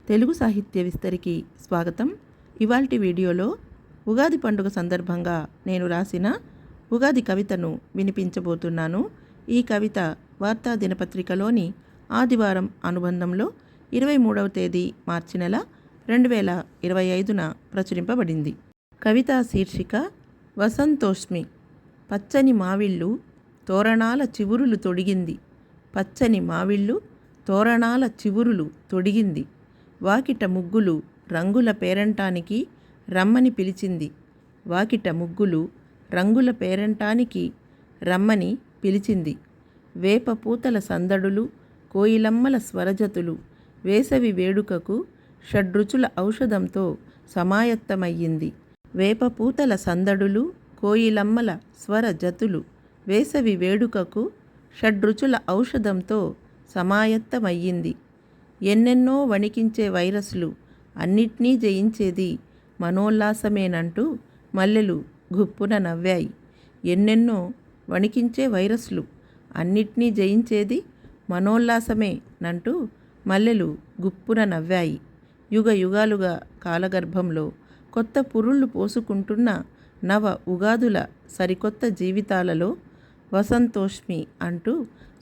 తెలుగు సాహిత్య విస్తరికి స్వాగతం. ఇవాల్టి వీడియోలో ఉగాది పండుగ సందర్భంగా నేను రాసిన ఉగాది కవితను వినిపించబోతున్నాను. ఈ కవిత వార్తా దినపత్రికలోని ఆదివారం అనుబంధంలో 23వ తేదీ మార్చి నెల 2025న ప్రచురింపబడింది. కవితా శీర్షిక వసంతోష్మి. పచ్చని మావిళ్ళు తోరణాల చివురులు తొడిగింది. పచ్చని మావిళ్ళు తోరణాల చివురులు తొడిగింది. వాకిట ముగ్గులు రంగుల పేరంటానికి రమ్మని పిలిచింది. వాకిట ముగ్గులు రంగుల పేరంటానికి రమ్మని పిలిచింది. వేప పూతల సందడులు కోయిలమ్మల స్వరజతులు వేసవి వేడుకకు షడ్రుచుల ఔషధంతో సమాయత్తమయ్యింది. వేప పూతల సందడులు కోయిలమ్మల స్వరజతులు వేసవి వేడుకకు షడ్రుచుల ఔషధంతో సమాయత్తమయ్యింది. ఎన్నెన్నో వణికించే వైరస్లు అన్నిటినీ జయించేది మనోల్లాసమేనంటూ మల్లెలు గుప్పున నవ్వాయి. ఎన్నెన్నో వణికించే వైరస్లు అన్నిటినీ జయించేది మనోల్లాసమేనంటూ మల్లెలు గుప్పున నవ్వాయి. యుగ యుగాలుగా కాలగర్భంలో కొత్త పురుళ్ళు పోసుకుంటున్న నవ ఉగాదుల సరికొత్త జీవితాలలో వసంతోష్మి అంటూ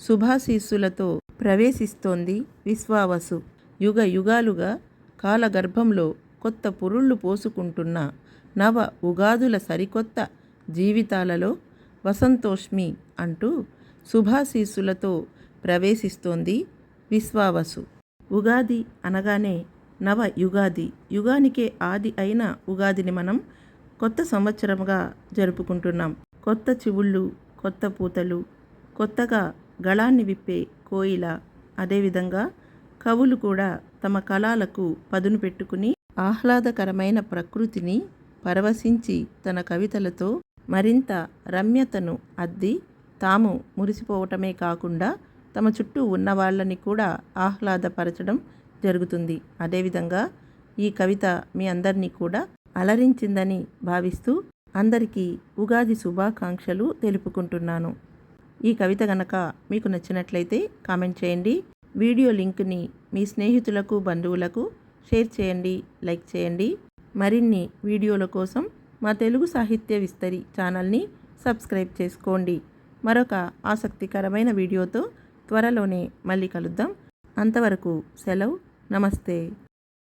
శుభాశీస్సులతో ప్రవేశిస్తోంది విశ్వావసు. యుగ యుగాలుగా కాలగర్భంలో కొత్త పురుళ్ళు పోసుకుంటున్న నవ ఉగాదుల సరికొత్త జీవితాలలో వసంతోష్మి అంటూ శుభాశీస్సులతో ప్రవేశిస్తోంది విశ్వావసు. ఉగాది అనగానే నవ యుగాది, యుగానికే ఆది అయిన ఉగాదిని మనం కొత్త సంవత్సరంగా జరుపుకుంటున్నాం. కొత్త చివుళ్ళు, కొత్త పూతలు, కొత్తగా గళాన్ని విప్పే కోయిల, అదేవిధంగా కవులు కూడా తమ కళలకు పదును పెట్టుకుని ఆహ్లాదకరమైన ప్రకృతిని పరవశించి తన కవితలతో మరింత రమ్యతను అద్ది తాము మురిసిపోవటమే కాకుండా తమ చుట్టూ ఉన్న వాళ్ళని కూడా ఆహ్లాదపరచడం జరుగుతుంది. అదేవిధంగా ఈ కవిత మీ అందరినీ కూడా అలరించిందని భావిస్తూ అందరికీ ఉగాది శుభాకాంక్షలు తెలుపుకుంటున్నాను. ఈ కవిత గనక మీకు నచ్చినట్లయితే కామెంట్ చేయండి. వీడియో లింక్ని మీ స్నేహితులకు బంధువులకు షేర్ చేయండి, లైక్ చేయండి. మరిన్ని వీడియోల కోసం మా తెలుగు సాహిత్య విస్తరి ఛానల్ని సబ్స్క్రైబ్ చేసుకోండి. మరొక ఆసక్తికరమైన వీడియోతో త్వరలోనే మళ్ళీ కలుద్దాం. అంతవరకు సెలవు. నమస్తే.